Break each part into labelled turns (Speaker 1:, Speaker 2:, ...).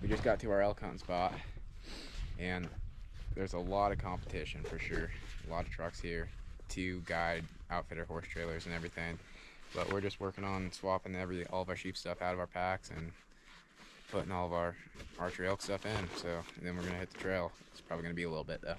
Speaker 1: We just got to our elk hunting spot, and there's a lot of competition for sure. A lot of trucks here, 2 guide outfitter horse trailers and everything. But we're just working on swapping all of our sheep stuff out of our packs and putting all of our archery elk stuff in. So then we're gonna hit the trail. It's probably gonna be a little bit though.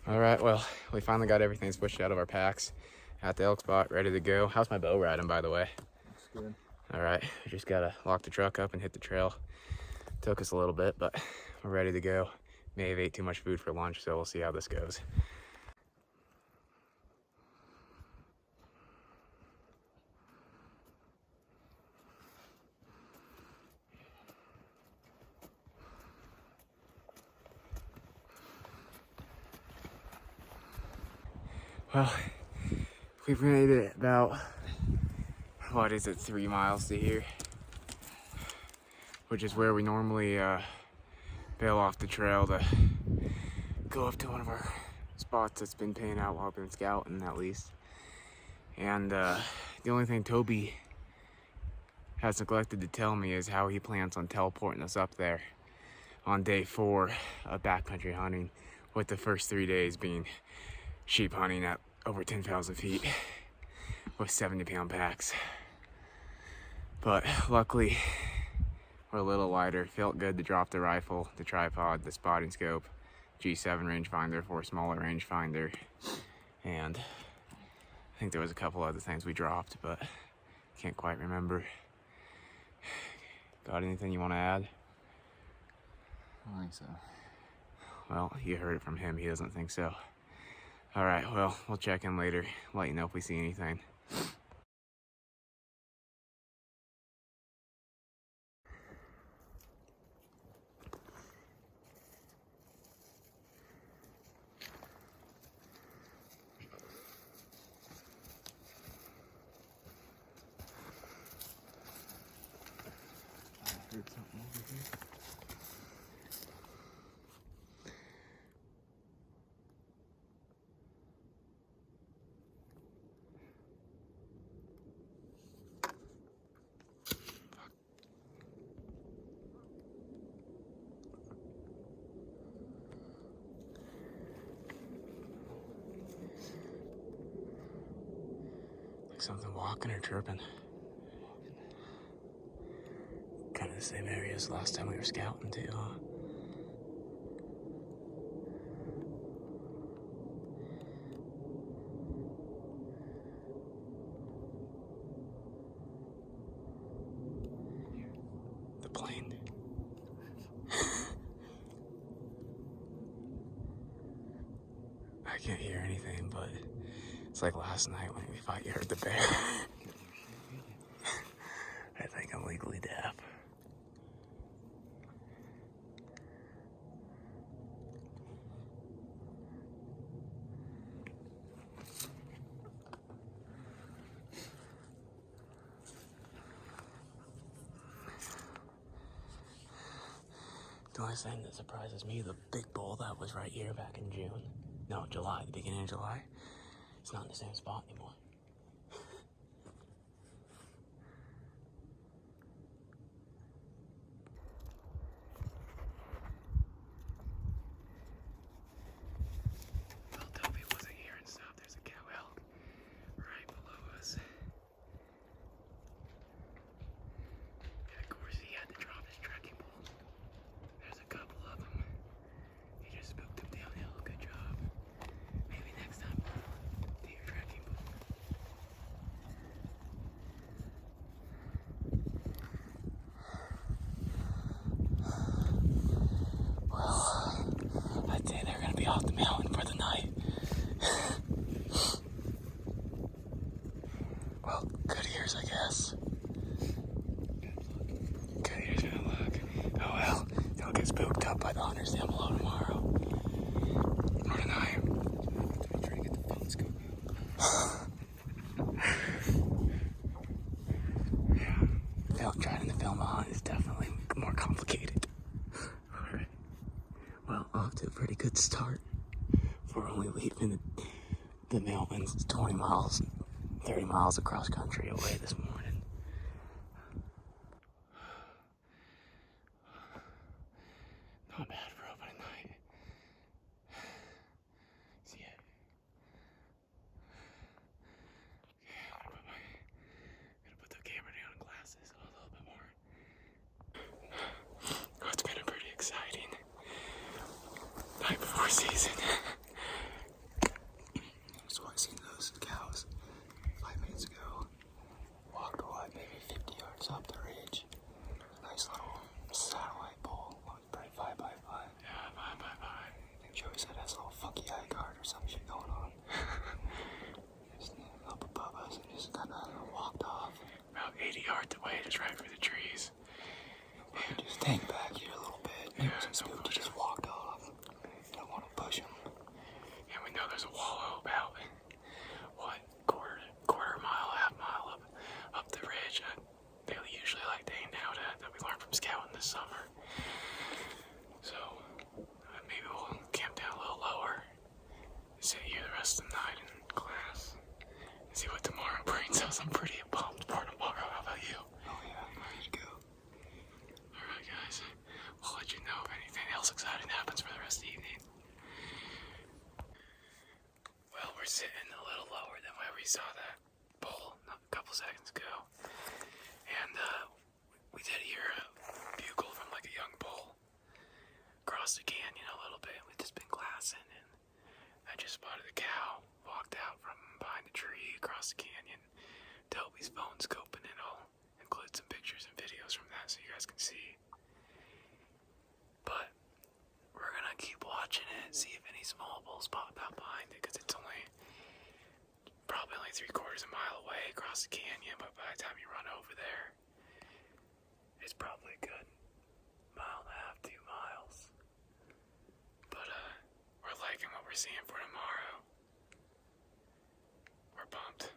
Speaker 1: All right, well, we finally got everything switched out of our packs at the elk spot, ready to go. How's my bow riding, by the way?
Speaker 2: That's good.
Speaker 1: All right, we just gotta lock the truck up and hit the trail. Took us a little bit, but we're ready to go. May have ate too much food for lunch, so we'll see how this goes. Well, we've made it about, what is it, 3 miles to here, which is where we normally bail off the trail to go up to one of our spots that's been paying out while I've been scouting, at least. And the only thing Toby has neglected to tell me is how he plans on teleporting us up there on day 4 of backcountry hunting, with the first 3 days being sheep hunting at over 10,000 feet with 70-pound packs. But luckily, we're a little lighter. Felt good to drop the rifle, the tripod, the spotting scope, G7 rangefinder for a smaller rangefinder, and I think there was a couple other things we dropped, but can't quite remember. Got anything you want to add?
Speaker 2: I don't think so.
Speaker 1: Well, you heard it from him. He doesn't think so. All right, well, we'll check in later, let you know if we see anything.
Speaker 2: I heard something over here.
Speaker 1: something walking or chirping. Kind of the same area as last time we were scouting too, huh? The plane. I can't hear anything, but it's like last night when we thought you heard the bear. I think I'm legally deaf. The only thing that surprises me, the big bull that was right here back in June, no, July, the beginning of July, it's not in the same spot anymore. Well, Toby wasn't here and stuff. There's a cow elk right below us. And of course, he had to drop his trekking pole. There's a couple of them. He just spooked them downhill. Good job. Maybe next time, do your trekking pole. Well, I'd say they're gonna be off the mountain for the night. Well, good ears, I guess. Good ears gonna look. Oh well, they'll get spooked up by the hunters down below tomorrow. Or tonight. I'm trying to get the phone scope out. Yeah. Trying to film a hunt is definitely more complicated. Alright. Well, off to a pretty good start. We're only leaving the mountains 20 miles, 30 miles across country away this morning. Not bad for opening night. See it? Okay, I'm gonna put the camera down and glasses a little bit more. Oh, it's been a pretty exciting night before season. So I seen those cows 5 minutes ago. Walked what, maybe 50 yards up the ridge. Nice little satellite pole. Probably 5 by 5. Yeah, 5 by 5. I think Joey said it has a little funky eye guard or some shit going on. Just up above us and just kind of walked off. About 80 yards away, just right for the trees. Yeah. Just hang back here a little bit. Yeah, he just walked off. Don't want to push him. And we know there's a wallow about, what, quarter mile, half mile up the ridge. They usually like to hang out at that we learned from scouting this summer. So maybe we'll camp down a little lower, sit here the rest of the night in class, and see what tomorrow brings us. I'm pretty pumped for tomorrow. How about you? Oh yeah, I'm ready to go. Alright guys, we'll let you know if anything else exciting happens for the rest of the evening. Well, we're sitting a little lower than where we saw that bull a couple seconds ago. And we did hear a bugle from like a young bull across the canyon a little bit. We've just been glassing, and I just spotted a cow walked out from behind a tree across the canyon. Toby's phone scoping it. I'll include some pictures and videos from that so you guys can see. But we're gonna keep watching it, see if any small bulls pop out behind it, because it's probably only 3/4 a mile away across the canyon, but by the time you run over there, it's probably a good 1.5 to 2 miles. But we're liking what we're seeing for tomorrow. We're pumped.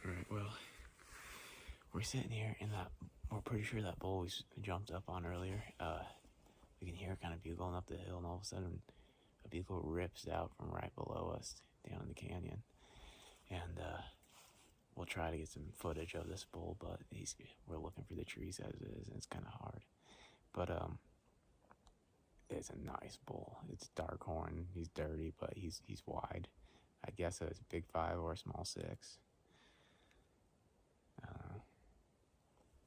Speaker 1: Alright, well, we're sitting here in that we're pretty sure that bull we jumped up on earlier, we can hear it kind of bugling up the hill, and all of a sudden a bugle rips out from right below us down in the canyon. And we'll try to get some footage of this bull, but we're looking for the trees as it is, and it's kind of hard. But it's a nice bull. It's dark horn. He's dirty, but he's wide. I guess it's a big 5 or a small 6.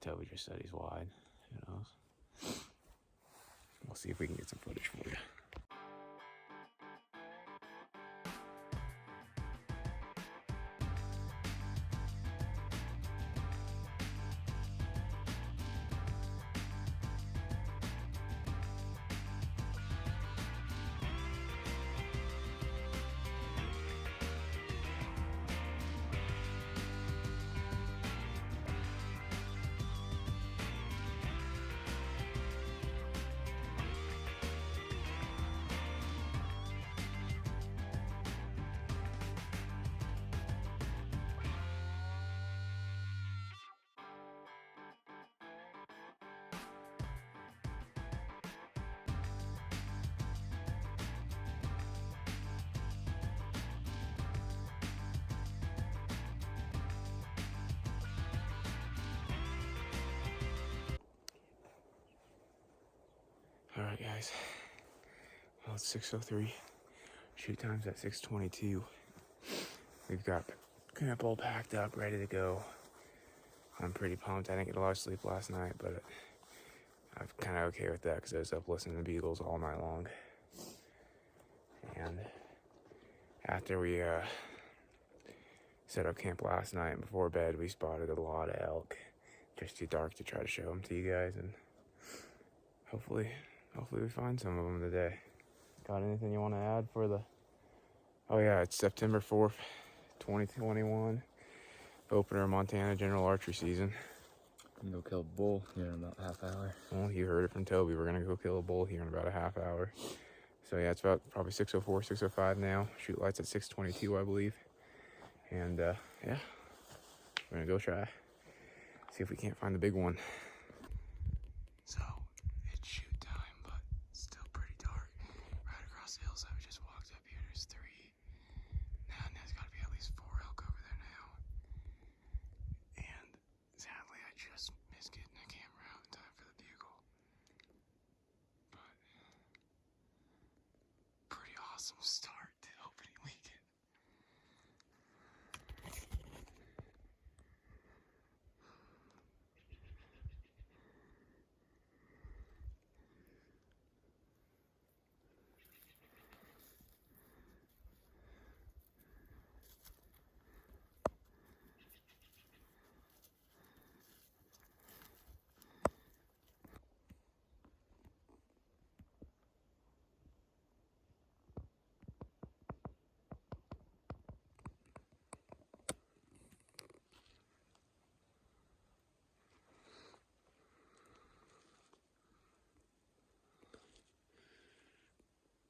Speaker 1: Toby just said he's wide. Who knows? We'll see if we can get some footage for you. Alright guys, well it's 6:03, shoot time's at 6:22. We've got the camp all packed up, ready to go. I'm pretty pumped. I didn't get a lot of sleep last night, but I'm kind of okay with that because I was up listening to Beagles all night long. And after we set up camp last night and before bed, we spotted a lot of elk. Just too dark to try to show them to you guys, and hopefully we find some of them today. Got anything you want to add for the... Oh yeah, it's September 4th, 2021. Opener of Montana General Archery season.
Speaker 2: I'm gonna go kill a bull here in about a half hour.
Speaker 1: Well, you heard it from Toby. We're gonna go kill a bull here in about a half hour. So yeah, it's about probably 6:04, 6:05 now. Shoot lights at 6:22, I believe. And yeah, we're gonna go try. See if we can't find the big one. So it's shoot time, but still pretty dark. Right across the hillside we just walked up here, there's 3. Now there's gotta be at least 4 elk over there now. And sadly I just missed getting the camera out in time for the bugle. But pretty awesome start to opening weekend.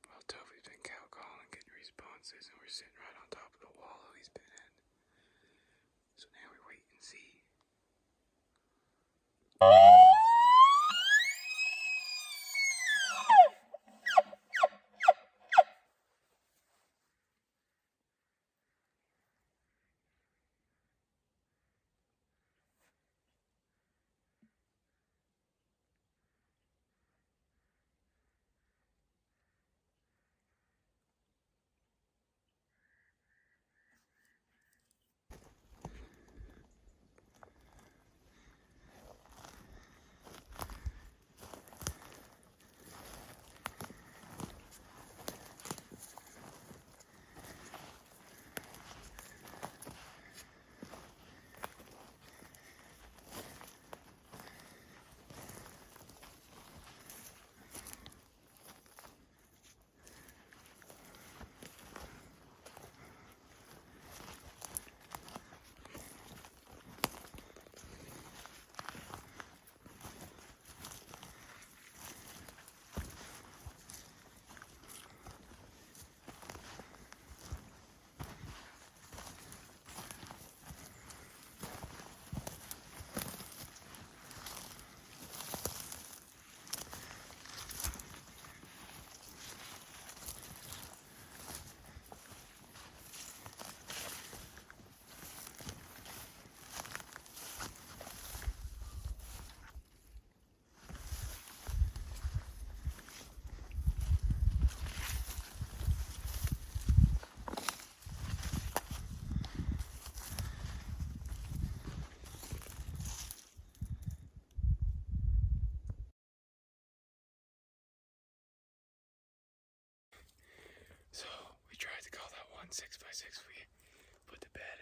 Speaker 1: Well, Toby's been cow calling, getting responses, and we're sitting right on top of the wallow he's been in. So now we wait and see. 6x6 we put to bed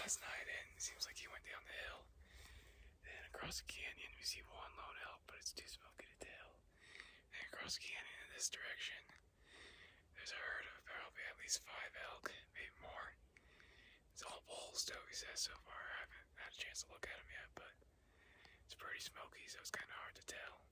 Speaker 1: last night, and it seems like he went down the hill. Then across the canyon we see one lone elk, but it's too smoky to tell. Then across the canyon in this direction, there's a herd of probably at least 5 elk, maybe more. It's all bulls, Toby says so far. I haven't had a chance to look at them yet, but it's pretty smoky, so it's kind of hard to tell.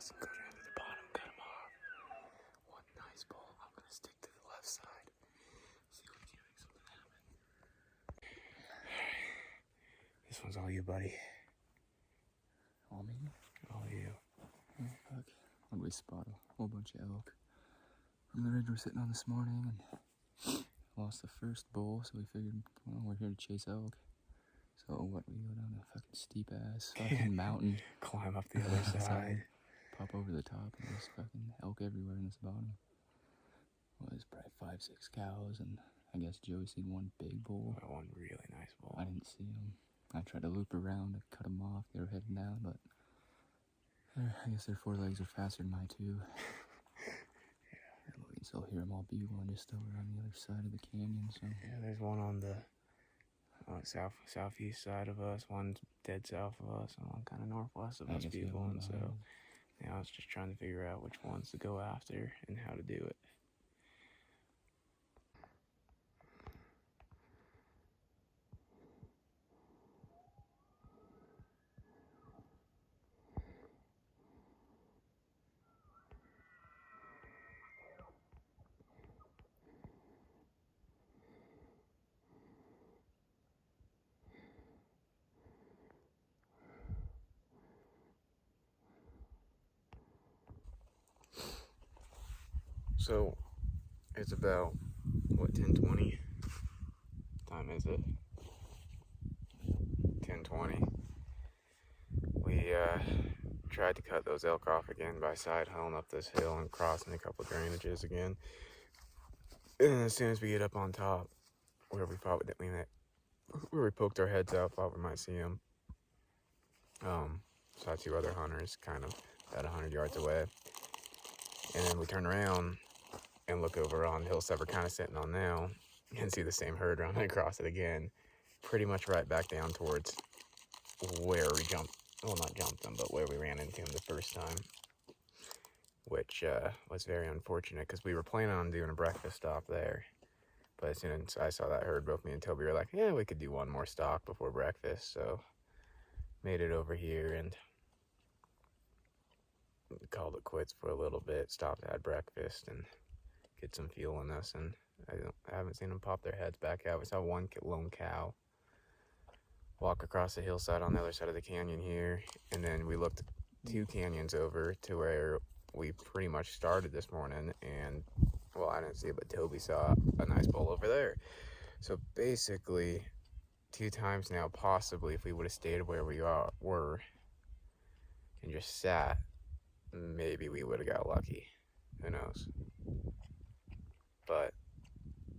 Speaker 1: And go down to the bottom, cut him off. One nice bull. I'm gonna stick to the left side. See if we can make something happen. Alright. This one's all you, buddy.
Speaker 2: All me?
Speaker 1: All you.
Speaker 2: Oh, fuck. What did we spot? A whole bunch of elk from the ridge we're sitting on this morning, and lost the first bull, so we figured, well, we're here to chase elk. So what, we go down a fucking steep ass fucking mountain.
Speaker 1: Climb up the other side.
Speaker 2: Pop over the top, and there's fucking elk everywhere in this bottom. Well, there's probably 5-6 cows, and I guess Joey seen one big bull.
Speaker 1: One really nice bull.
Speaker 2: I didn't see him. I tried to loop around to cut him off. They were heading down, but I guess their forelegs are faster than my two. Yeah. And we can still hear them all bugling just over on the other side of the canyon. So
Speaker 1: yeah, there's one on the southeast side of us, one's dead south of us, and one kind of northwest of us people. And so I was just trying to figure out which ones to go after and how to do it. So it's about, what, 10:20? Time is it? 10:20. We tried to cut those elk off again by side hauling up this hill and crossing a couple of drainages again. And as soon as we get up on top, where we poked our heads out, thought we might see them. Saw two other hunters kind of about 100 yards away. And then we turn around and look over on the hillside we're kind of sitting on now and see the same herd running across it again, pretty much right back down towards where we jumped. Well, not jumped them, but where we ran into them the first time, which was very unfortunate because we were planning on doing a breakfast stop there. But as soon as I saw that herd, both me and Toby were like, yeah, we could do one more stalk before breakfast. So made it over here and called it quits for a little bit, stopped, had breakfast, and get some fuel in us. And I haven't seen them pop their heads back out. We saw one lone cow walk across the hillside on the other side of the canyon here, and then we looked 2 canyons over to where we pretty much started this morning, and well, I didn't see it, but Toby saw a nice bull over there. So basically 2 times now, possibly, if we would have stayed where we were and just sat, maybe we would have got lucky. Who knows? But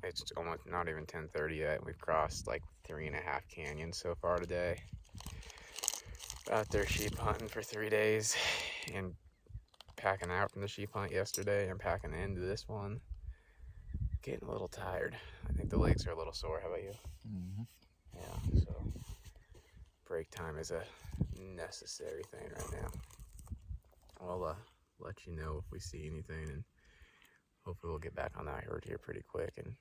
Speaker 1: it's almost not even 10:30 yet. We've crossed like 3.5 canyons so far today. Out there sheep hunting for 3 days and packing out from the sheep hunt yesterday and packing into this one. Getting a little tired. I think the legs are a little sore. How about you?
Speaker 2: Mm-hmm.
Speaker 1: Yeah, so break time is a necessary thing right now. I'll let you know if we see anything, and hopefully we'll get back on that herd here pretty quick and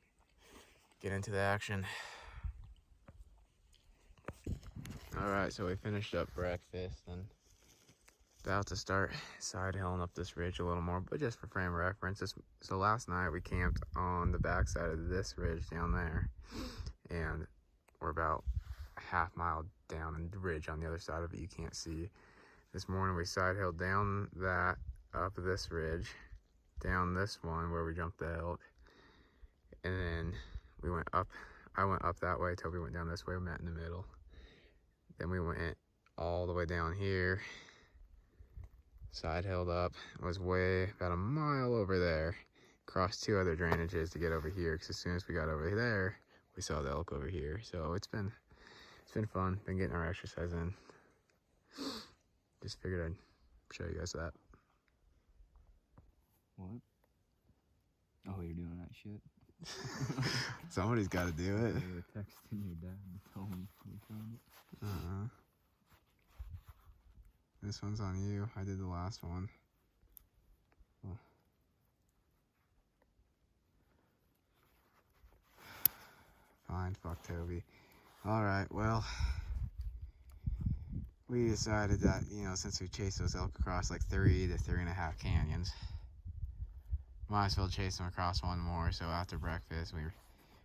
Speaker 1: get into the action. Alright, so we finished up breakfast and about to start side hilling up this ridge a little more, but just for frame of reference. So last night we camped on the backside of this ridge down there, and we're about a half mile down the ridge on the other side of it you can't see. This morning we side hilled down that, up this ridge, down this one where we jumped the elk, and then we went up. I went up that way, Toby went down this way, we met in the middle. Then we went all the way down here, side hilled up, was way about a mile over there, crossed 2 other drainages to get over here, because as soon as we got over there, we saw the elk over here. So it's been fun, been getting our exercise in. Just figured I'd show you guys that.
Speaker 2: What? Oh, you're doing that shit?
Speaker 1: Somebody's got to do it.
Speaker 2: You were texting your dad and told him you found it.
Speaker 1: This one's on you. I did the last one. Oh. Fine, fuck Toby. Alright, well, we decided that, since we chased those elk across like 3 to 3.5 canyons, might as well chase them across one more. So after breakfast, we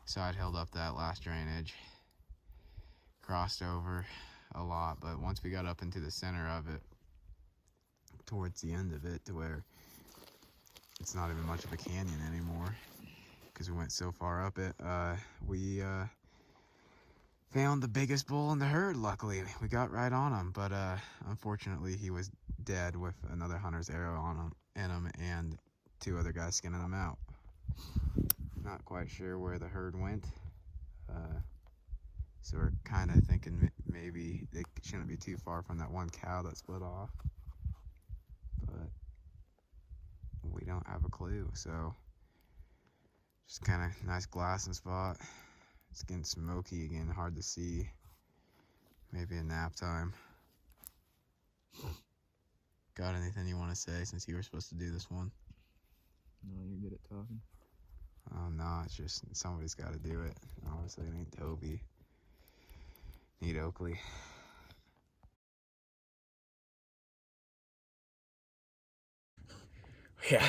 Speaker 1: side hilled up that last drainage, crossed over a lot, but once we got up into the center of it, towards the end of it, to where it's not even much of a canyon anymore because we went so far up it, we found the biggest bull in the herd. Luckily we got right on him, but unfortunately he was dead with another hunter's arrow in him and 2 other guys skinning him out. Not quite sure where the herd went, so we're kind of thinking maybe they shouldn't be too far from that one cow that split off, but we don't have a clue. So just kind of nice glassing spot, It's getting smoky again, hard to see. Maybe a nap time. Got anything you want to say since you were supposed to do this one?
Speaker 2: No, you're good at talking.
Speaker 1: Oh no, it's just somebody's got to do it. Obviously, it ain't Toby. Need Oakley. Yeah.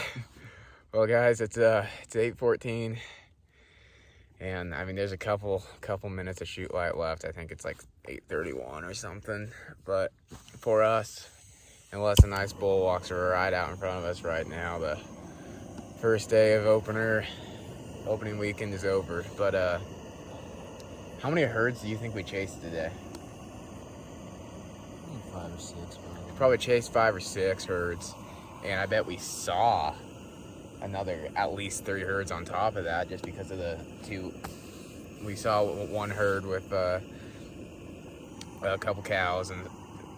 Speaker 1: Well, guys, it's 8:14, and I mean, there's a couple minutes of shoot light left. I think it's like 8:31 or something. But for us, unless a nice bull walks right out in front of us right now, the first day of opening weekend is over. But how many herds do you think we chased today?
Speaker 2: 5 or 6, probably.
Speaker 1: We probably chased 5 or 6 herds, and I bet we saw another at least 3 herds on top of that, just because of the 2. We saw one herd with a couple cows and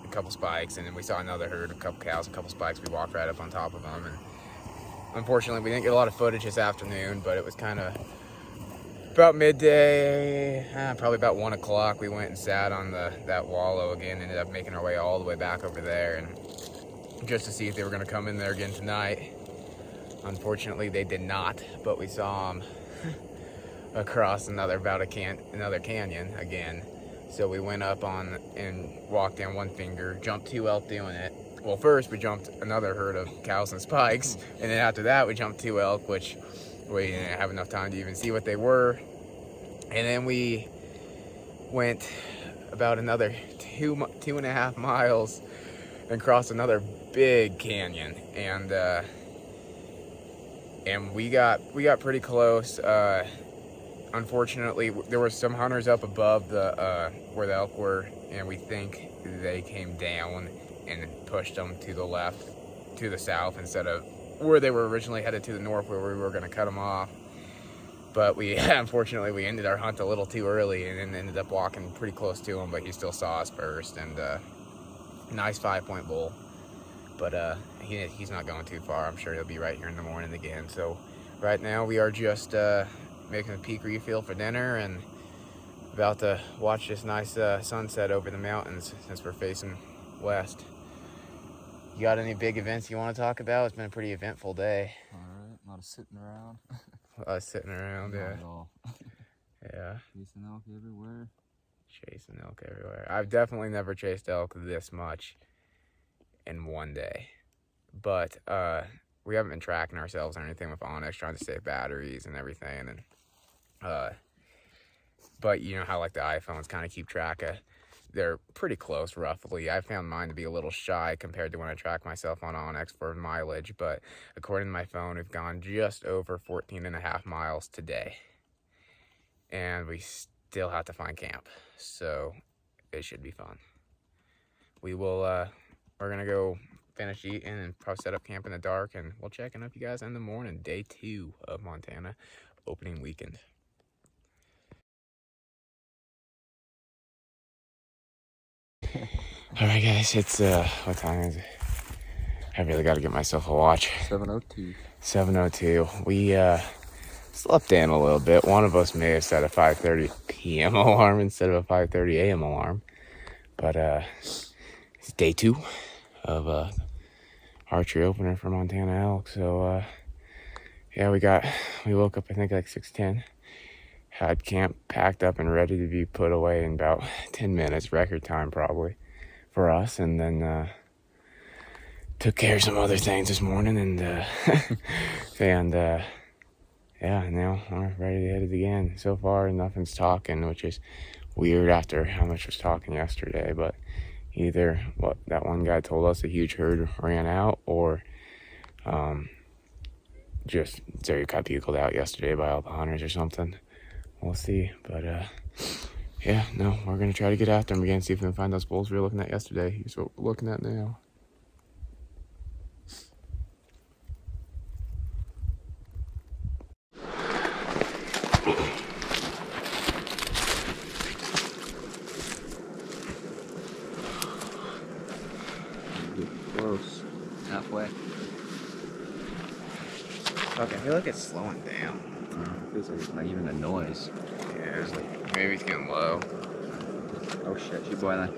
Speaker 1: a couple spikes, and then we saw another herd of a couple cows and a couple spikes. We walked right up on top of them, and unfortunately we didn't get a lot of footage this afternoon, but it was kind of about midday, probably about 1 o'clock. We went and sat on that wallow again, ended up making our way all the way back over there, and just to see if they were going to come in there again tonight. Unfortunately, they did not, but we saw them across another canyon again. So we went up on and walked down one finger, jumped 2 elk doing it. Well, first we jumped another herd of cows and spikes, and then after that we jumped 2 elk, which we didn't have enough time to even see what they were. And then we went about another 2.5 miles and crossed another big canyon, and we got pretty close. Unfortunately, there were some hunters up above where the elk were, and we think they came down and pushed them to the left, to the south, instead of where they were originally headed to the north, where we were going to cut them off. But unfortunately, we ended our hunt a little too early and then ended up walking pretty close to him, but he still saw us first, and nice 5-point bull. But he's not going too far. I'm sure he'll be right here in the morning again. So right now we are just making a peak refill for dinner and about to watch this nice sunset over the mountains since we're facing west. You got any big events you want to talk about? It's been a pretty eventful day.
Speaker 2: All right, a lot of sitting around.
Speaker 1: Sitting around, yeah.
Speaker 2: Not at all.
Speaker 1: Yeah.
Speaker 2: Chasing elk everywhere.
Speaker 1: Chasing elk everywhere. I've definitely never chased elk this much in one day. But we haven't been tracking ourselves or anything with Onyx, trying to save batteries and everything. And but you know how like the iPhones kind of keep track of, they're pretty close roughly. I found mine to be a little shy compared to when I track myself on Onyx for mileage, but according to my phone, we've gone just over 14.5 miles today, and we still have to find camp, so it should be fun. We're gonna go finish eating and probably set up camp in the dark, and we'll check in with you guys in the morning. Day 2 of Montana opening weekend. All right, guys, it's what time is it? I really got to get myself a watch.
Speaker 2: 7:02.
Speaker 1: 7:02. We slept in a little bit. One of us may have set a 5:30 p.m. alarm instead of a 5:30 a.m. alarm, but it's day 2 of archery opener for Montana elk. So yeah, we woke up I think like 6:10. Had camp packed up and ready to be put away in about 10 minutes, record time probably for us, and then took care of some other things this morning, and yeah, now we're ready to hit it again. So far, nothing's talking, which is weird after how much was talking yesterday, but either what that one guy told us, a huge herd ran out, or just Zeri got bugled out yesterday by all the hunters or something. We'll see, but yeah, no, we're gonna try to get after them again, see if we can find those bulls we were looking at yesterday. Here's what we're looking at now.
Speaker 2: Close. Halfway.
Speaker 1: Okay, I feel like it's slowing down.
Speaker 2: Feels like it's not even a noise.
Speaker 1: Yeah,
Speaker 2: It's like,
Speaker 1: maybe it's getting low.
Speaker 2: oh shit, she's boiling.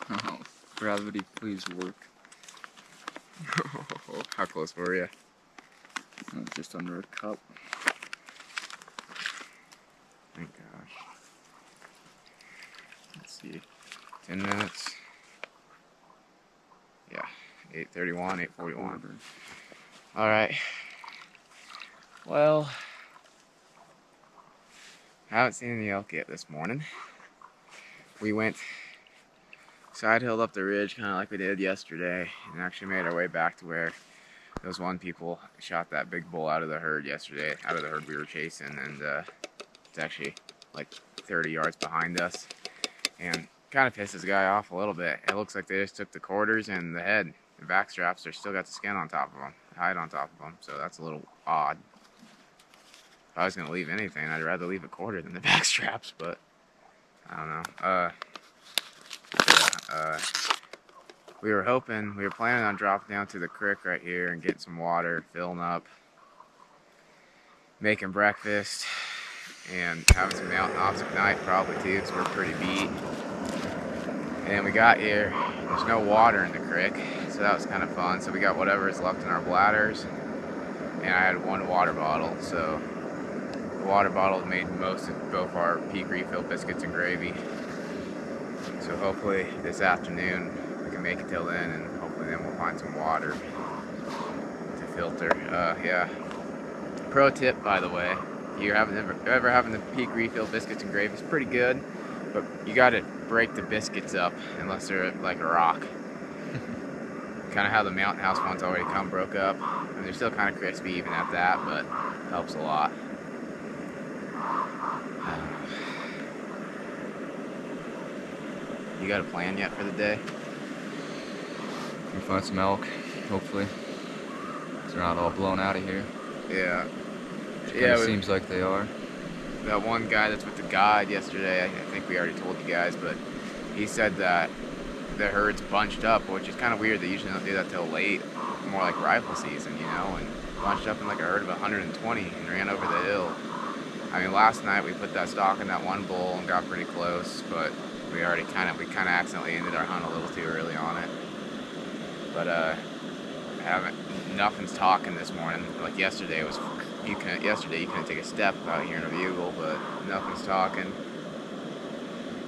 Speaker 2: Oh, gravity, please work.
Speaker 1: How close were you?
Speaker 2: Just under a cup.
Speaker 1: Thank gosh. Let's see. 10 minutes. Yeah. 8:31, 8:41. Alright. Well, I haven't seen any elk yet this morning. We went side-hilled up the ridge kind of like we did yesterday and actually made our way back to where those one people shot that big bull out of the herd yesterday, out of the herd we were chasing, and it's actually like 30 yards behind us, and kind of pisses the guy off a little bit. It looks like they just took the quarters and the head, the back straps. They're still got the skin on top of them, the hide on top of them, so that's a little odd. If I was gonna leave anything, I'd rather leave a quarter than the back straps, but I don't know. We were planning on dropping down to the creek right here and getting some water, filling up, making breakfast, and having some mountain ops at night probably too, because we're pretty beat. And we got here, there's no water in the creek, so that was kind of fun. So we got whatever is left in our bladders, and I had one water bottle, so the water bottle made most of both our peak refill biscuits and gravy. So hopefully this afternoon we can make it till then, and hopefully then we'll find some water to filter. Yeah. Pro tip, by the way, you're ever having the peak refill biscuits and gravy, it's pretty good, but you gotta break the biscuits up unless they're like a rock. Kind of how the Mountain House ones already come broke up, and they're still kind of crispy even at that, but it helps a lot. You got a plan yet for the day?
Speaker 2: We find some elk, hopefully. They're not all blown out of here.
Speaker 1: Yeah.
Speaker 2: It seems like they are.
Speaker 1: That one guy that's with the guide yesterday, I think we already told you guys, but he said that the herd's bunched up, which is kind of weird. They usually don't do that till late, more like rifle season, you know, and bunched up in like a herd of 120 and ran over the hill. I mean, last night we put that stock in that one bull and got pretty close, but we kind of accidentally ended our hunt a little too early on it. But nothing's talking this morning. Like yesterday you couldn't take a step without hearing a bugle, but nothing's talking.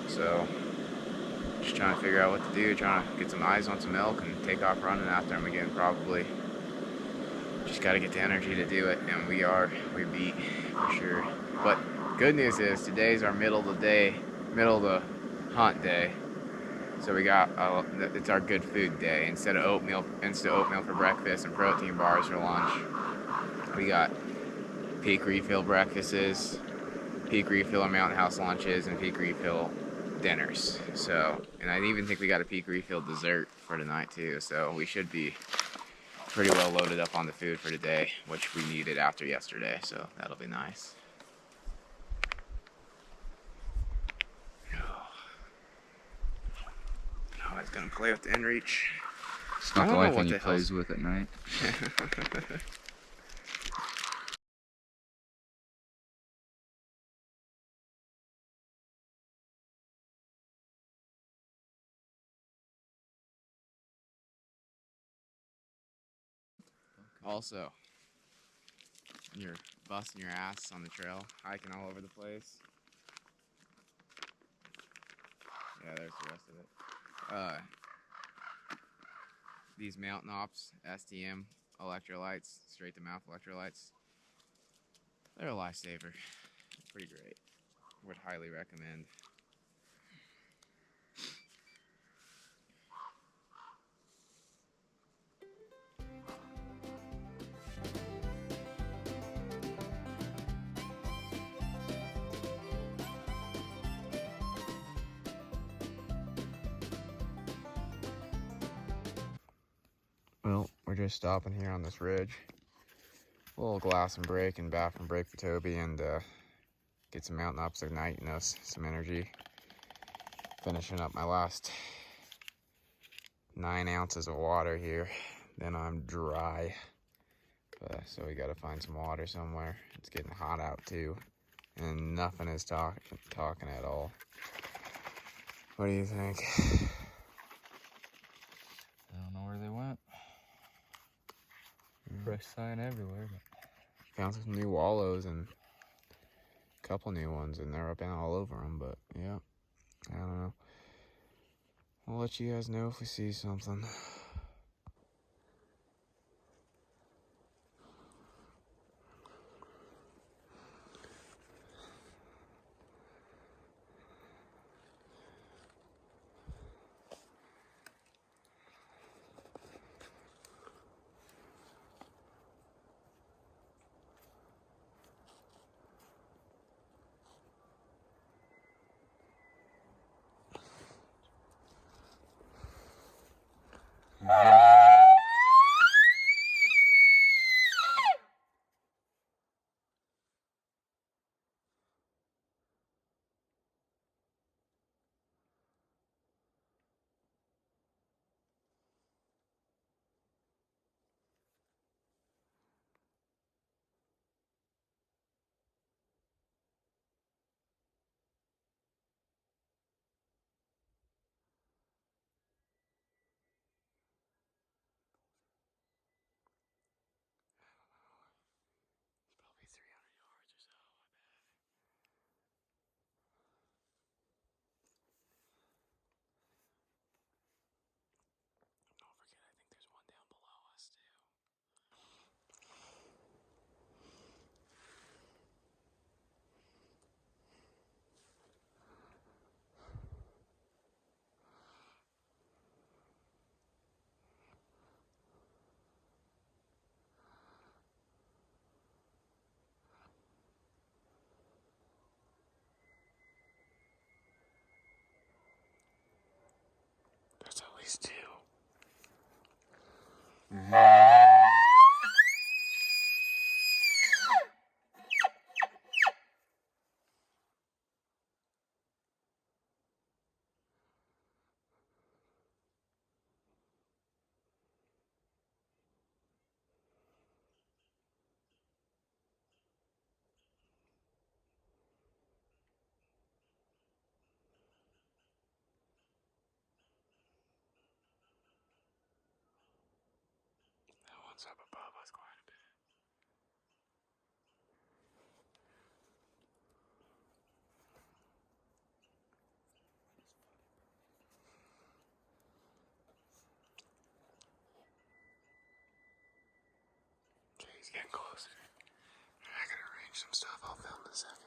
Speaker 1: So just trying to figure out what to do, trying to get some eyes on some elk and take off running after them again probably. Just got to get the energy to do it, and we beat for sure. But good news is today's our middle of the hunt day. So we got it's our good food day. Instead of oatmeal for breakfast and protein bars for lunch, we got peak refill breakfasts, peak refill or Mountain House lunches, and peak refill dinners. So, and I even think we got a peak refill dessert for tonight too. So we should be pretty well loaded up on the food for today, which we needed after yesterday. So that'll be nice. Oh, it's gonna play with the inReach.
Speaker 2: It's not the only thing he plays with at night.
Speaker 1: Also, you're busting your ass on the trail, hiking all over the place. Yeah, there's the rest of it. These Mountain Ops STM electrolytes, straight to mouth electrolytes, they're a lifesaver. pretty great. Would highly recommend. Well, we're just stopping here on this ridge. A little glass and break and bathroom break for Toby, and get some mountain ups igniting us, some energy. Finishing up my last 9 ounces of water here. Then I'm dry. So we gotta find some water somewhere. It's getting hot out too. And nothing is talking at all. What do you think?
Speaker 2: I don't know where they went. Fresh sign everywhere. But...
Speaker 1: Found some new wallows and a couple new ones, and they're up and all over them. But yeah, I don't know. I'll let you guys know if we see something. Probably 300 yards or so, I bet. Don't forget, I think there's one down below us too. There's at least 2. That one's up above us quite a bit. Okay, he's getting closer. I gotta arrange some stuff. I'll film in a second.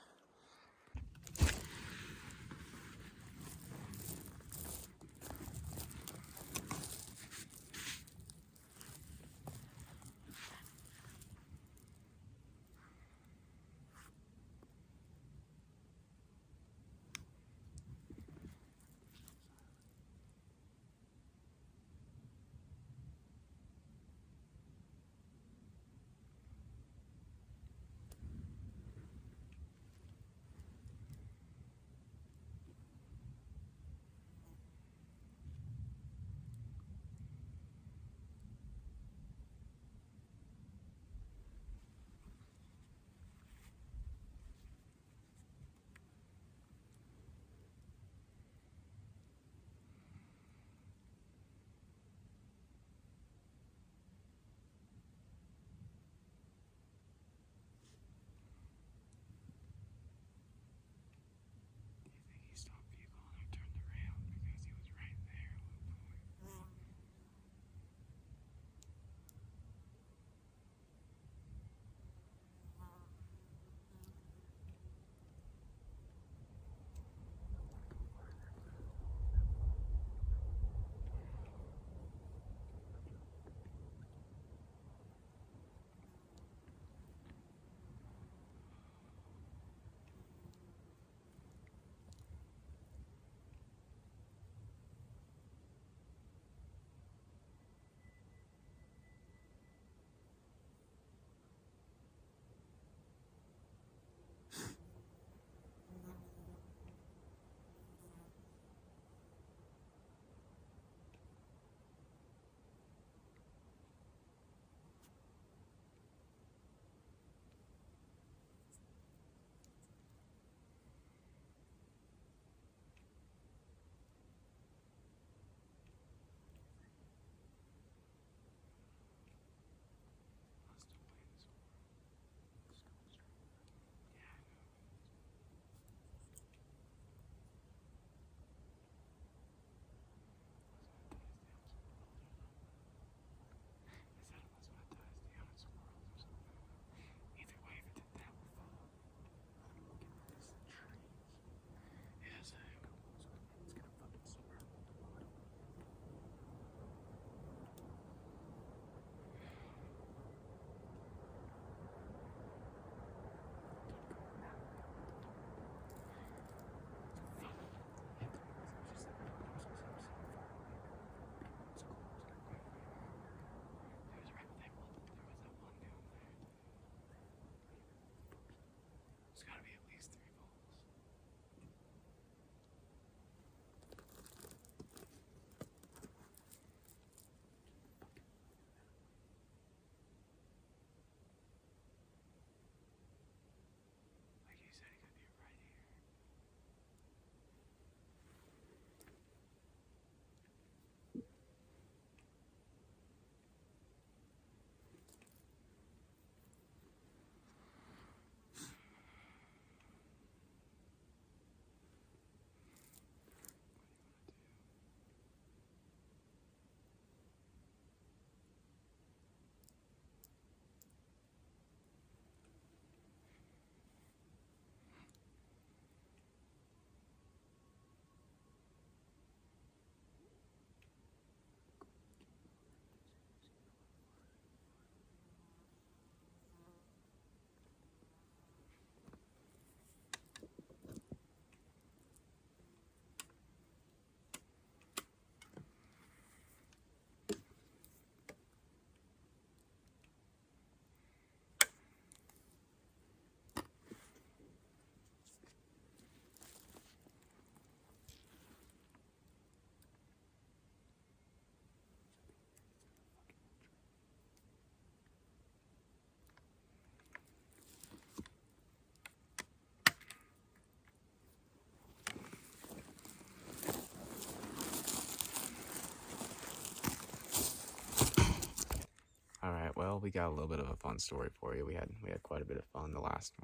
Speaker 1: well, we got a little bit of a fun story for you. We had quite a bit of fun the last,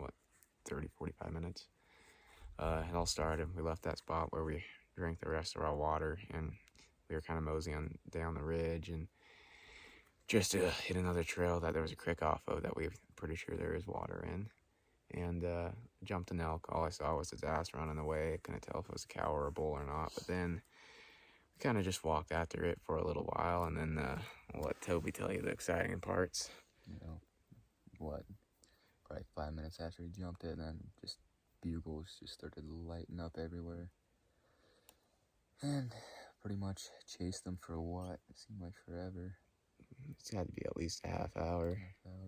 Speaker 1: 30, 45 minutes. It all started, we left that spot where we drank the rest of our water, and we were kind of moseying down the ridge, and just to hit another trail that there was a creek off of that we're pretty sure there is water in. And jumped an elk. All I saw was his ass running away. I couldn't tell if it was a cow or a bull or not. But then we kind of just walked after it for a little while, and then I'll let Toby tell you the exciting parts.
Speaker 2: You know, what? Probably 5 minutes after he jumped it, and then just bugles just started lighting up everywhere. And pretty much chased them for what? It seemed like forever.
Speaker 1: It's had to be at least a half hour.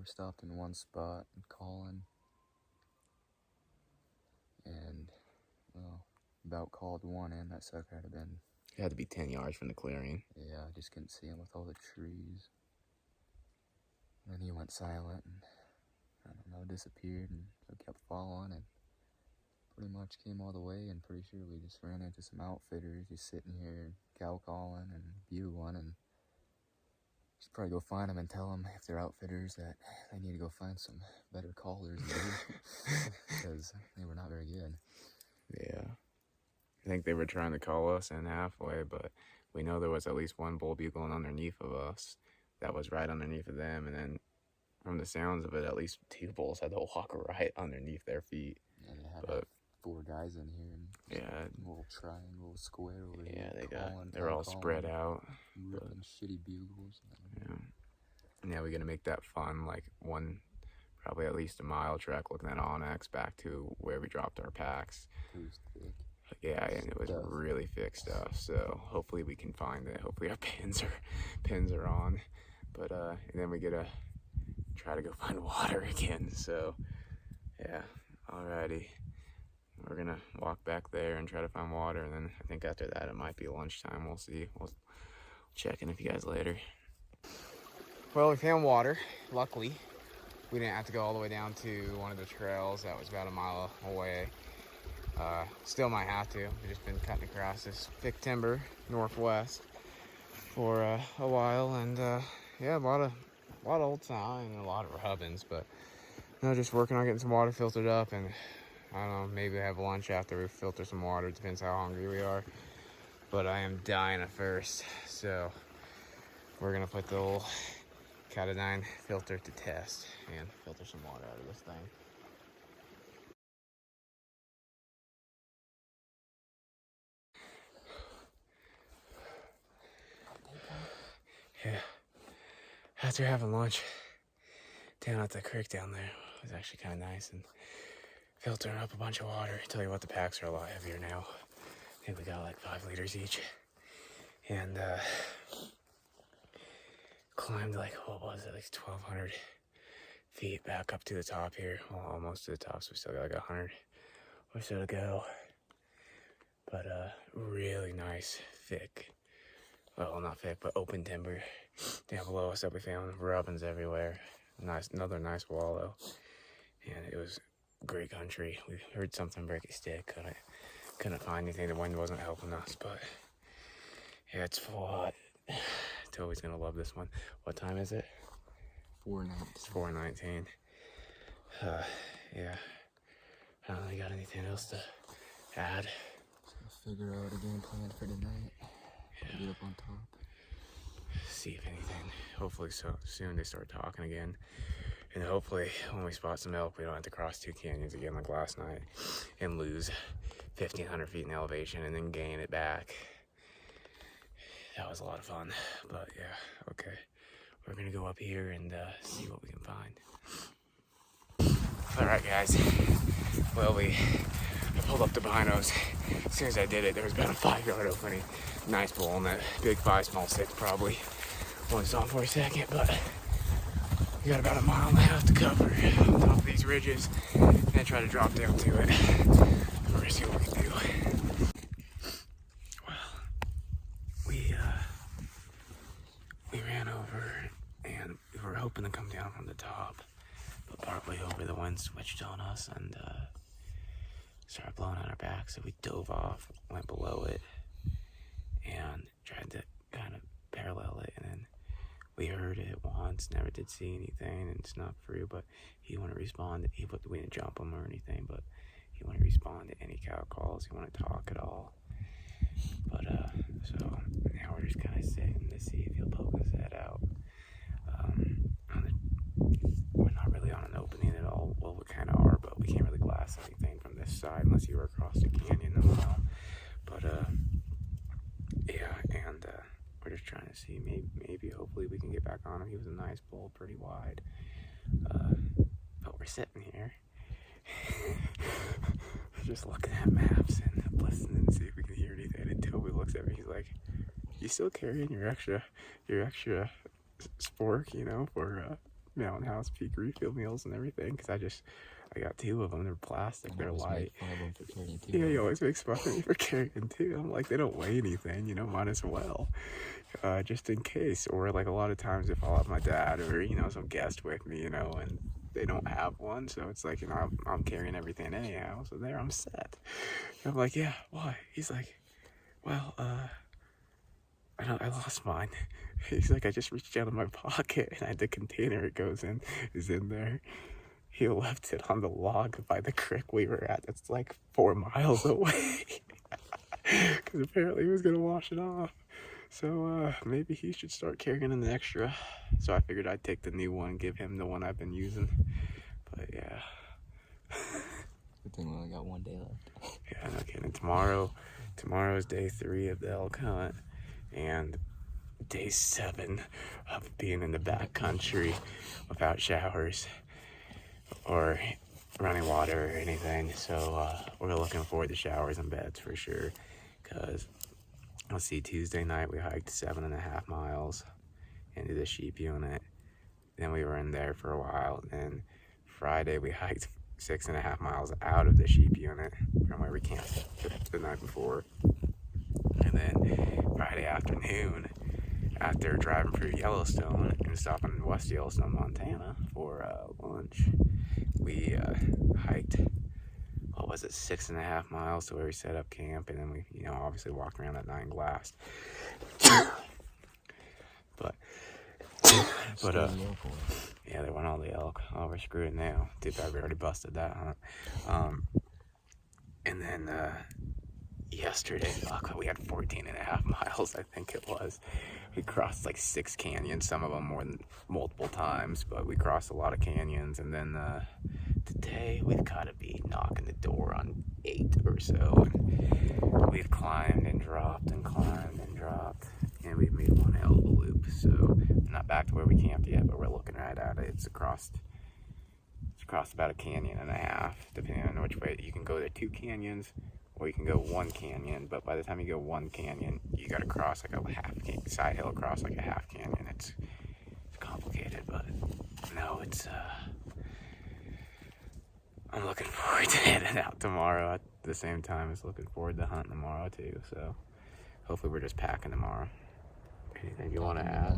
Speaker 2: Stopped in one spot and calling. And, well, about called one in. That sucker had been...
Speaker 1: It had to be 10 yards from the clearing.
Speaker 2: Yeah, I just couldn't see him with all the trees. And then he went silent and, I don't know, disappeared. And so I kept following and pretty much came all the way. And pretty sure we just ran into some outfitters just sitting here cow calling and bugling. And should probably go find them and tell them if they're outfitters that they need to go find some better callers, because they were not very good.
Speaker 1: Yeah. I think they were trying to call us in halfway, but we know there was at least one bull bugling underneath of us that was right underneath of them, and then from the sounds of it, at least 2 bulls had to walk right underneath their feet.
Speaker 2: Yeah, they had 4 guys in here. And
Speaker 1: yeah.
Speaker 2: A little triangle, square over here.
Speaker 1: Yeah, they're all spread out.
Speaker 2: Ripping shitty bugles.
Speaker 1: Yeah, we're going to make that fun, like probably at least a mile trek looking at Onyx back to where we dropped our packs.
Speaker 2: It was thick.
Speaker 1: Yeah, and it was really thick stuff, so hopefully we can find it. Hopefully our pins are on. But and then we get to try to go find water again, so yeah, alrighty. We're gonna walk back there and try to find water, and then I think after that it might be lunchtime. We'll see. We'll check in with you guys later. Well, we found water. Luckily, we didn't have to go all the way down to one of the trails that was about a mile away. Still might have to. We've just been cutting across this thick timber northwest for a while, and yeah, a lot of old sign and a lot of rubbins, but just working on getting some water filtered up, and I don't know, maybe have lunch after we filter some water. Depends how hungry we are. But I am dying of thirst, so we're gonna put the old Catadine filter to test and filter some water out of this thing. Yeah. After having lunch down at the creek down there, it was actually kind of nice, and filtering up a bunch of water. I tell you what, the packs are a lot heavier now. I think we got like 5 liters each. And climbed like, what was it, like 1,200 feet back up to the top here. Well, almost to the top, so we still got like 100 or so to go. But really nice, thick, well, not thick, but open timber down below us that we found. Rubbins everywhere. Another nice wallow. And it was great country. We heard something break a stick. Couldn't find anything. The wind wasn't helping us, but yeah, it's full. Toby's gonna love this one. What time is it?
Speaker 2: 4:19.
Speaker 1: It's 4:19. Yeah. I don't really got anything else to add.
Speaker 2: Just gonna figure out a game plan for tonight.
Speaker 1: Yeah.
Speaker 2: Get up on top.
Speaker 1: See if anything. Hopefully soon they start talking again. And hopefully when we spot some elk, we don't have to cross 2 canyons again like last night and lose 1,500 feet in elevation and then gain it back. That was a lot of fun, but yeah, okay. We're gonna go up here and see what we can find. All right, guys. Well, I pulled up the binos. As soon as I did it, there was about a 5-yard opening. Nice bull on that big 5, small 6 probably. Only saw him for a second, but we got about 1.5 miles to cover on top of these ridges, and then try to drop down to it. We're gonna see what we can do. We ran over, and we were hoping to come down from the top, but partway over the wind switched on us and started blowing on our back, so we dove off, went below it, and tried to kind of parallel it, and then we heard it once, never did see anything, and it's not true, but he wouldn't respond. We didn't jump him or anything, but he wouldn't respond to any cow calls. He wouldn't talk at all. But, so now we're just kind of sitting to see if he'll poke his head out. We're not really on an opening at all. Well, we kind of are, but we can't really glass anything from this side unless you were across the canyon a mile. But, yeah, and, we're just trying to see, maybe, hopefully we can get back on him. He was a nice bull, pretty wide. But we're sitting here, just looking at maps and listening to see if we can hear anything. And Toby looks at me, he's like, "You still carrying your extra spork, you know, for Mountain House Peak refill meals and everything?" Because I got 2 of them. They're plastic. They're light. Yeah, he always makes fun of me for carrying 2. I'm like, they don't weigh anything, you know, might as well. Just in case. Or like a lot of times if I'll have my dad or, you know, some guest with me, you know, and they don't have one. So it's like, you know, I'm carrying everything anyhow. So there, I'm set. And I'm like, yeah, why? He's like, well, I lost mine. He's like, I just reached out of my pocket and I had the container it goes in is in there. He left it on the log by the creek we were at. That's like 4 miles away. Because apparently he was going to wash it off. So maybe he should start carrying an extra. So I figured I'd take the new one, give him the one I've been using. But yeah.
Speaker 2: Good thing we only got 1 day left.
Speaker 1: Yeah, no kidding. Tomorrow's day 3 of the elk hunt. And day 7 of being in the back country without showers or running water or anything. So we're looking forward to showers and beds for sure. Because let's see, Tuesday night we hiked 7.5 miles into the sheep unit. Then we were in there for a while. And Friday we hiked 6.5 miles out of the sheep unit from where we camped the night before. And then Friday afternoon, after driving through Yellowstone and stopping in West Yellowstone, Montana for lunch, we hiked, 6.5 miles to where we set up camp, and then we, you know, obviously walked around that 9 Glass. but yeah, they went all the elk. Oh, we're screwed now. Too bad we already busted that hunt. And then yesterday, we had 14.5 miles, I think it was. We crossed like 6 canyons, some of them more than multiple times, but we crossed a lot of canyons. And then today we've got to be knocking the door on 8 or so. And we've climbed and dropped and climbed and dropped, and we've made one hell of a loop. So I'm not back to where we camped yet, but we're looking right at it. It's across about a canyon and a half, depending on which way. You can go to 2 canyons, or you can go 1 canyon, but by the time you go 1 canyon, you gotta cross like a half canyon, side hill across like a half canyon. It's complicated, but no, it's I'm looking forward to heading out tomorrow at the same time as looking forward to hunting tomorrow too. So hopefully we're just packing tomorrow. Anything you want to add?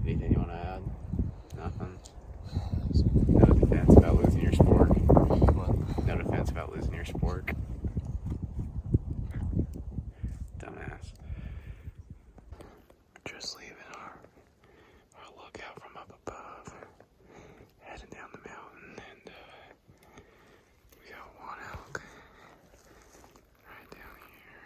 Speaker 1: Anything you want to add? Nothing? No defense about losing your spork? What? No defense about losing your spork? Dumbass. Just leaving our lookout from up above, heading down the mountain, and we got 1 elk right down here.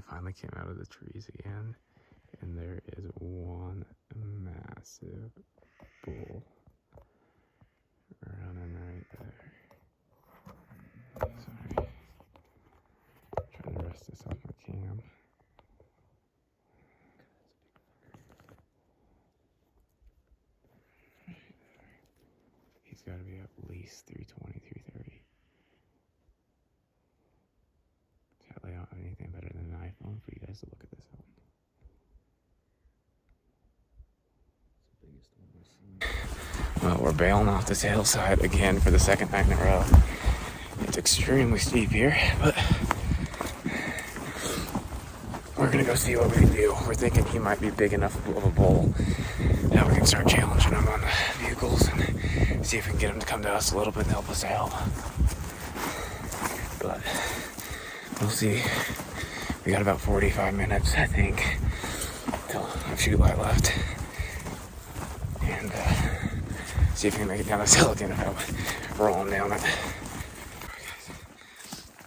Speaker 1: finally came out of the trees again, and there is one massive bull running right there. Sorry. Trying to rest this off my cam. He's got to be at least 320, 330. Sadly, I don't have anything better than an iPhone for you guys to look at this on. Well, we're bailing off this hillside again for the second night in a row. It's extremely steep here, but we're gonna go see what we can do. We're thinking he might be big enough of a bull that we can start challenging him on the vehicles and see if we can get him to come to us a little bit and help us out. But we'll see. We got about 45 minutes, I think, till a shoot light left. And see if we can make it down this hill again without rolling down it.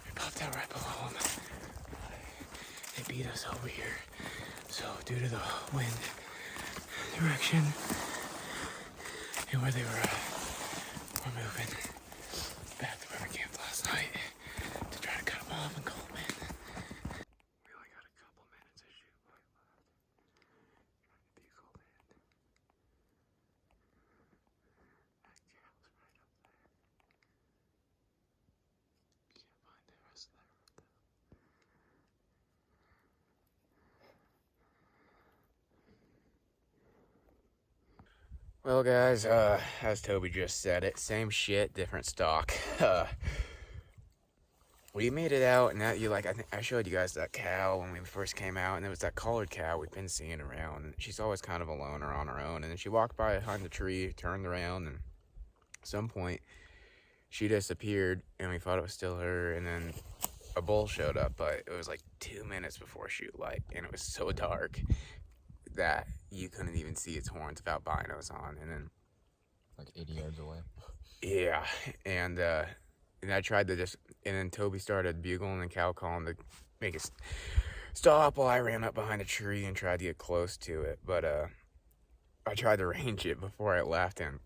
Speaker 1: We popped out right below them. They beat us over here. So due to the wind direction and where they were moving back to where we camped last night to try to cut them off and call them in. We only got a couple minutes of shoot light left. Trying to be called in. That cow's right up there. Can't find the rest of that road though. Well, guys, as Toby just said it, same shit, different stock. We made it out, and that I think I showed you guys that cow when we first came out, and it was that collared cow we've been seeing around. She's always kind of a loner on her own, and then she walked by behind the tree, turned around, and at some point she disappeared, and we thought it was still her, and then a bull showed up, but it was like 2 minutes before shoot light, and it was so dark that you couldn't even see its horns without binos on. And then
Speaker 2: like 80 yards away.
Speaker 1: Yeah, and I tried to and then Toby started bugling and cow calling to make it stop while I ran up behind a tree and tried to get close to it. But I tried to range it before I left, and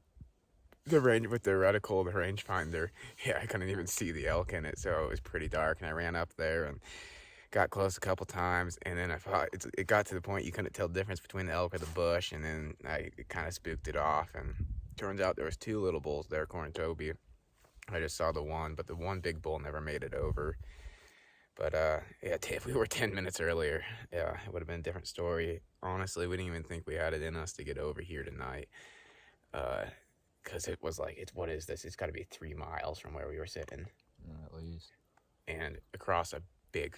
Speaker 1: the range with the reticle, the rangefinder, yeah, I couldn't even see the elk in it, so it was pretty dark. And I ran up there and got close a couple times, and then I thought it got to the point you couldn't tell the difference between the elk or the bush, and then I kind of spooked it off, and turns out there was 2 little bulls there, according to Toby. I just saw the one, but the one big bull never made it over. But yeah, if we were 10 minutes earlier, yeah, it would have been a different story. Honestly, we didn't even think we had it in us to get over here tonight, because it was like, what is this? It's got to be 3 miles from where we were sitting,
Speaker 2: At least.
Speaker 1: and across a big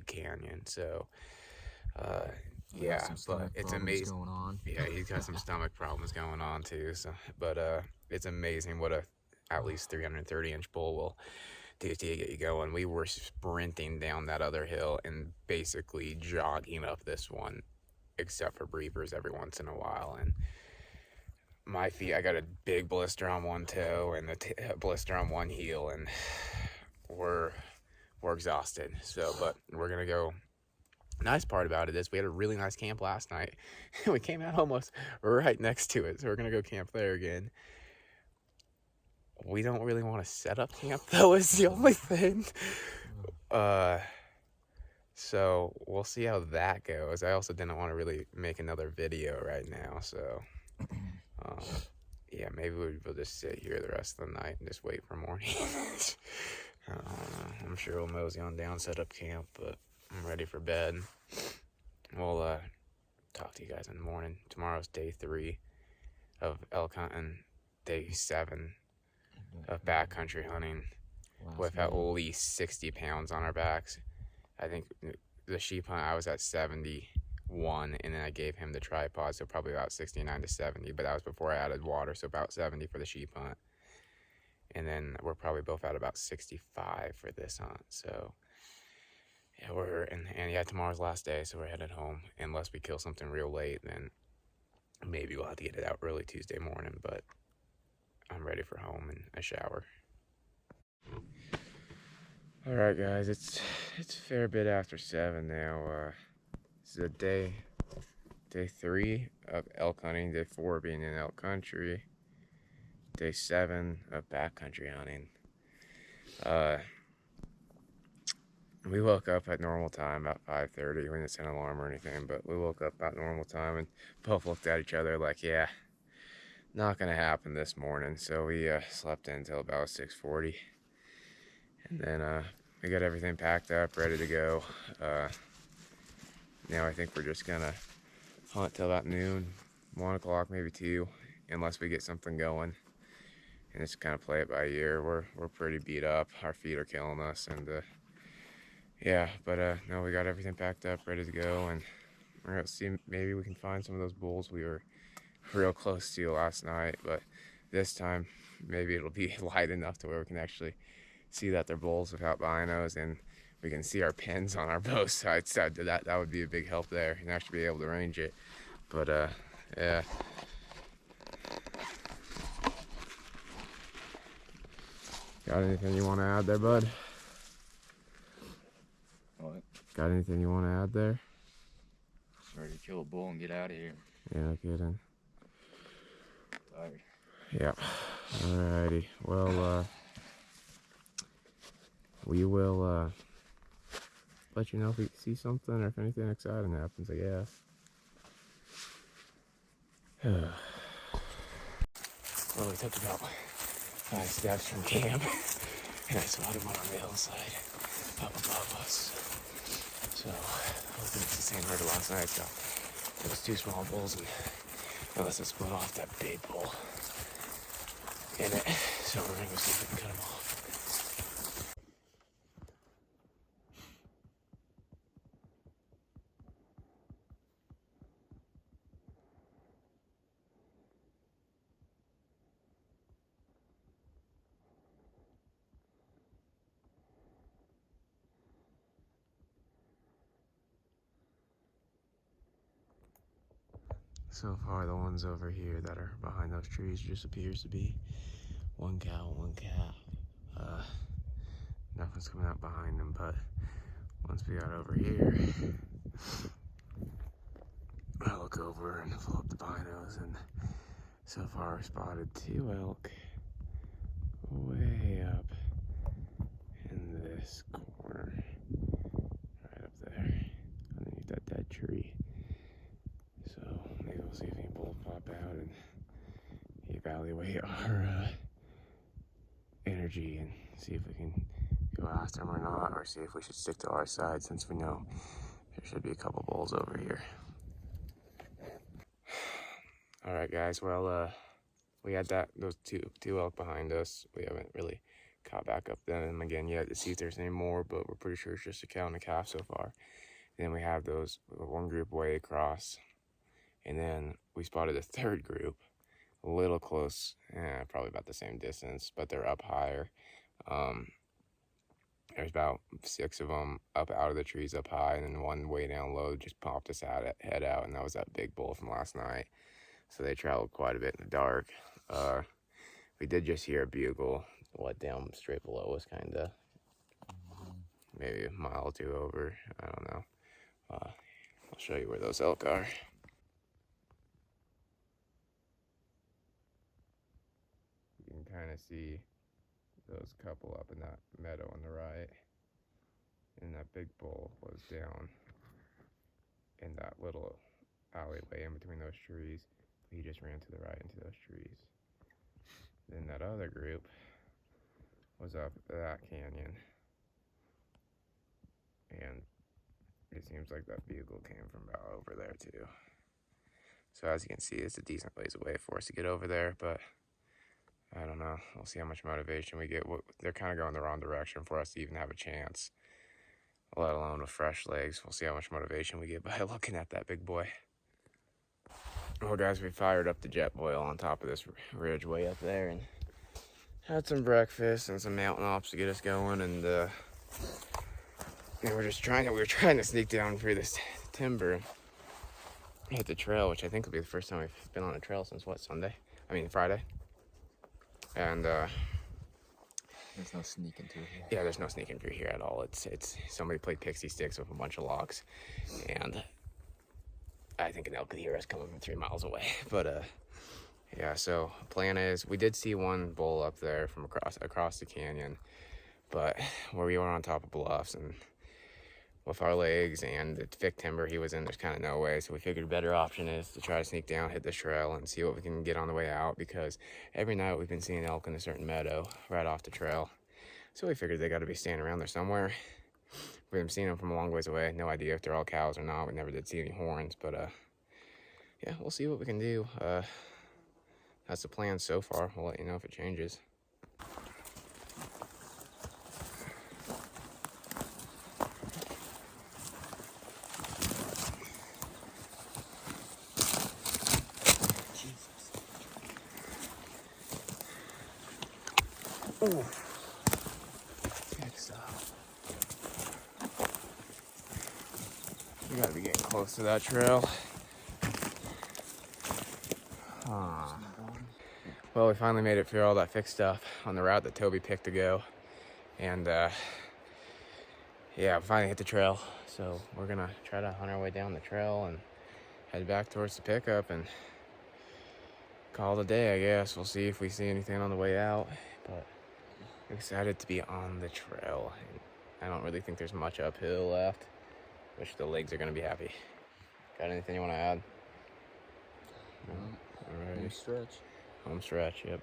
Speaker 1: canyon. So yeah, but it's amazing
Speaker 2: going on.
Speaker 1: Yeah, he's got some stomach problems going on too. So but it's amazing what a at least 330-inch bull will do to get you going. We were sprinting down that other hill and basically jogging up this one, except for breathers every once in a while. And my feet, I got a big blister on one toe and a blister on one heel, and we're exhausted. So, but we're gonna go. Nice part about it is we had a really nice camp last night. We came out almost right next to it, so we're gonna go camp there again. We don't really want to set up camp though, is the only thing. So we'll see how that goes. I also didn't want to really make another video right now, so yeah, maybe we'll just sit here the rest of the night and just wait for morning. I'm sure we'll mosey on down, set up camp, but I'm ready for bed. We'll talk to you guys in the morning. Tomorrow's day 3 of elk hunting, day 7 of backcountry hunting, with at least 60 pounds on our backs. I think the sheep hunt, I was at 71, and then I gave him the tripod, so probably about 69 to 70, but that was before I added water, so about 70 for the sheep hunt. And then we're probably both at about 65 for this hunt. So yeah, and yeah, tomorrow's last day, so we're headed home. Unless we kill something real late, then maybe we'll have to get it out early Tuesday morning, but I'm ready for home and a shower. All right, guys, it's a fair bit after 7 now. This is a day 3 of elk hunting, day 4 being in elk country, day 7 of backcountry hunting. We woke up at normal time about 5:30. We didn't set an alarm or anything, but we woke up about normal time and both looked at each other like, yeah, not gonna happen this morning. So we slept in until about 6:40, and then we got everything packed up, ready to go. Now I think we're just gonna hunt till about noon, 1 o'clock, maybe 2, unless we get something going, and just kind of play it by ear. We're pretty beat up. Our feet are killing us, and yeah, but no, we got everything packed up, ready to go, and we're gonna see maybe we can find some of those bulls we were real close to last night. But this time, maybe it'll be light enough to where we can actually see that they're bulls without binos, and we can see our pins on our bow sides. So that would be a big help there, and actually be able to range it. But yeah. Got anything you want to add there, bud?
Speaker 2: What?
Speaker 1: Got anything you want to add there?
Speaker 2: Just ready to kill a bull and get out of here.
Speaker 1: Yeah, no kidding.
Speaker 2: Tired.
Speaker 1: Yeah. Alrighty. Well, we will let you know if we see something or if anything exciting happens, I guess. Well, we took about 5 steps from camp, and I spotted one on the hillside up above us. So, hoping it's the same herd of last night. So, it was 2 small bulls, and unless it split off that big bull in it. So, we're gonna go see if we can cut him off. So far, the ones over here that are behind those trees just appears to be 1 cow, 1 calf. Nothing's coming out behind them, but once we got over here, I look over and pull up the binos, and so far we spotted 2 elk way up in this corner, right up there, underneath that dead tree. So maybe we'll see if any bulls pop out and evaluate our energy and see if we can go after them or not, or see if we should stick to our side since we know there should be a couple bulls over here. All right, guys. Well, we had those two elk behind us. We haven't really caught back up them again yet to see if there's any more, but we're pretty sure it's just a cow and a calf so far. And then we have those one group way across, and then we spotted a 3rd group, a little close, probably about the same distance, but they're up higher. There's about 6 of them up out of the trees up high, and then 1 way down low just popped his head out, and that was that big bull from last night. So they traveled quite a bit in the dark. We did just hear a bugle, down straight below us, kind of. Maybe a mile or 2 over, I don't know. I'll show you where those elk are. You can kind of see those couple up in that meadow on the right, and that big bull was down in that little alleyway in between those trees. He just ran to the right into those trees. Then that other group was up that canyon, and it seems like that bugle came from about over there too. So as you can see, it's a decent ways away for us to get over there, but I don't know. We'll see how much motivation we get. They're kind of going the wrong direction for us to even have a chance, let alone with fresh legs. We'll see how much motivation we get by looking at that big boy. Well, guys, we fired up the jet boil on top of this ridge way up there and had some breakfast and some mountain ops to get us going. And we were trying to sneak down through this timber and hit the trail, which I think will be the first time we've been on a trail since Friday. And
Speaker 2: There's no sneaking through here.
Speaker 1: Yeah, there's no sneaking through here at all. It's somebody played pixie sticks with a bunch of locks, and I think an elk could hear us coming from 3 miles away. But yeah. So plan is, we did see one bull up there from across the canyon, but where we were on top of bluffs and with our legs and the thick timber he was in, there's kind of no way. So we figured a better option is to try to sneak down, hit this trail, and see what we can get on the way out, because every night we've been seeing elk in a certain meadow right off the trail. So we figured they got to be standing around there somewhere. We've been seeing them from a long ways away. No idea if they're all cows or not. We never did see any horns, but yeah, we'll see what we can do. That's the plan so far. We'll let you know if it changes. Ooh. We gotta be getting close to that trail. Well, we finally made it through all that thick stuff on the route that Toby picked to go. And yeah, we finally hit the trail. So we're gonna try to hunt our way down the trail and head back towards the pickup and call it a day, I guess. We'll see if we see anything on the way out, but I'm excited to be on the trail. I don't really think there's much uphill left, which the legs are gonna be happy. Got anything you want to add? No? All right.
Speaker 2: Home stretch.
Speaker 1: Home stretch, yep.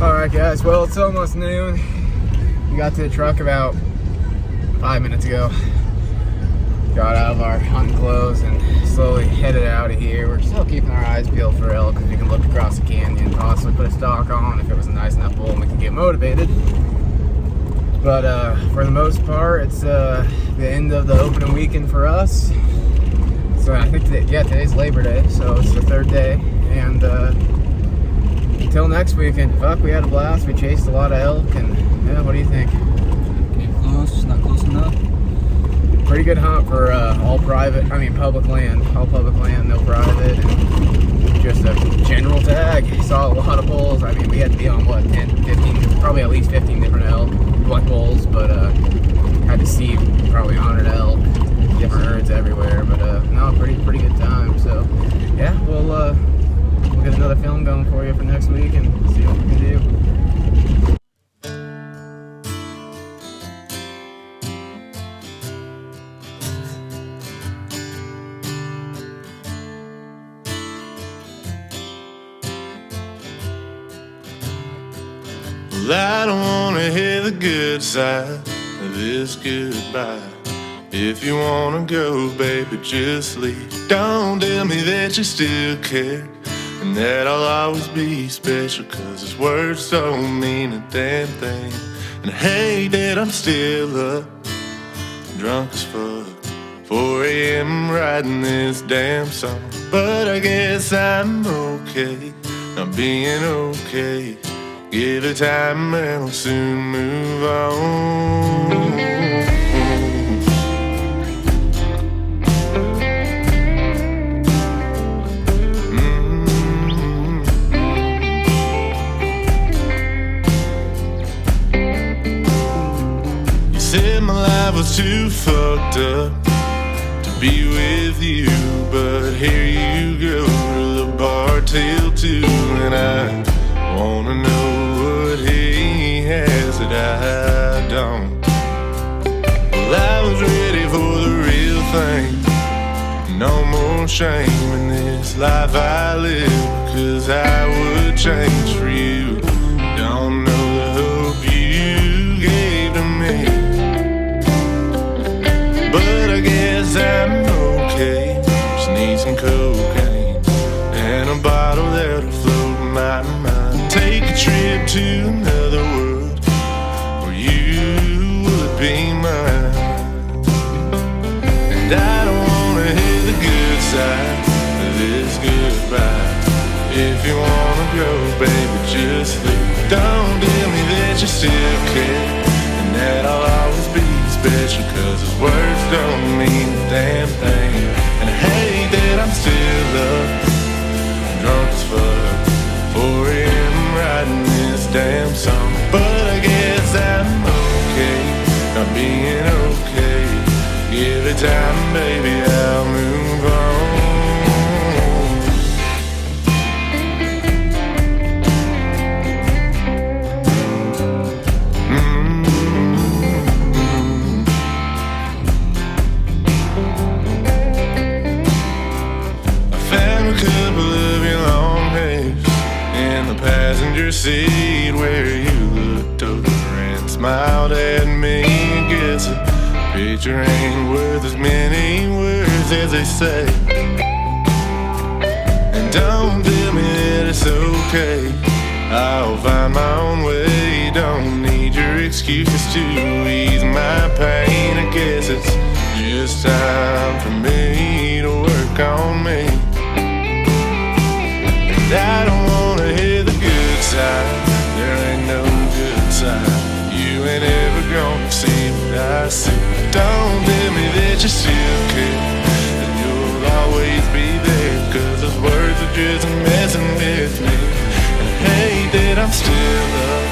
Speaker 1: Alright guys, well it's almost noon. We got to the truck about 5 minutes ago. Got out of our hunting clothes and slowly headed out of here. We're still keeping our eyes peeled for elk because we can look across the canyon and possibly put a stalk on if it was a nice enough bull and we can get motivated. But for the most part, it's the end of the opening weekend for us. So I think that, yeah, today's Labor Day, so it's the 3rd day. And until next weekend, fuck, we had a blast. We chased a lot of elk, and yeah, what do you think?
Speaker 2: Came close, not close enough.
Speaker 1: Pretty good hunt for all private, public land. All public land, no private, and just a general tag. Saw a lot of bulls. We had to be on, what, 10, 15, probably at least 15 different elk, black bulls, but had to see probably 100 elk, different herds everywhere, but no, pretty good time. So, yeah, we'll get another film going for you for next week and see what we can do.
Speaker 3: Well, I don't wanna hear the good side of this goodbye. If you wanna go, baby, just leave. Don't tell me that you still care and that I'll always be special, 'cause his words don't mean a damn thing. And I hate that I'm still up, drunk as fuck, 4 a.m. writing this damn song. But I guess I'm okay, not being okay. Give it time and I'll soon move on. life was too fucked up to be with you, but here you go to the bar till 2, and I wanna know what he has that I don't. Well, I was ready for the real thing, no more shame in this life I live, 'cause I would change for you. Don't know the hope you gave to me, but I guess I'm okay. Just need some cocaine and a bottle that'll float my mind. Take a trip to another world where you would be mine. And I don't wanna hear the good side of this goodbye. If you wanna go, baby, just leave. Don't tell me that you still care, and that I'll always be special, 'cause his words don't mean a damn thing. And I hate that I'm still up, drunk as fuck, 4 a.m. writing this damn song. But I guess I'm okay, not being okay. Give it time, baby, I'll move on. Passenger seat where you looked over and smiled at me. I guess a picture ain't worth as many words as they say. And don't tell me that it's okay, I'll find my own way. Don't need your excuses to ease my pain. I guess it's just time for me to work on me. And I don't wanna hear the good side, there ain't no good side. You ain't ever gonna see what I see. Don't tell me that you still care, that you'll always be there, 'cause those words are just messing with me. And I hate that I'm still up,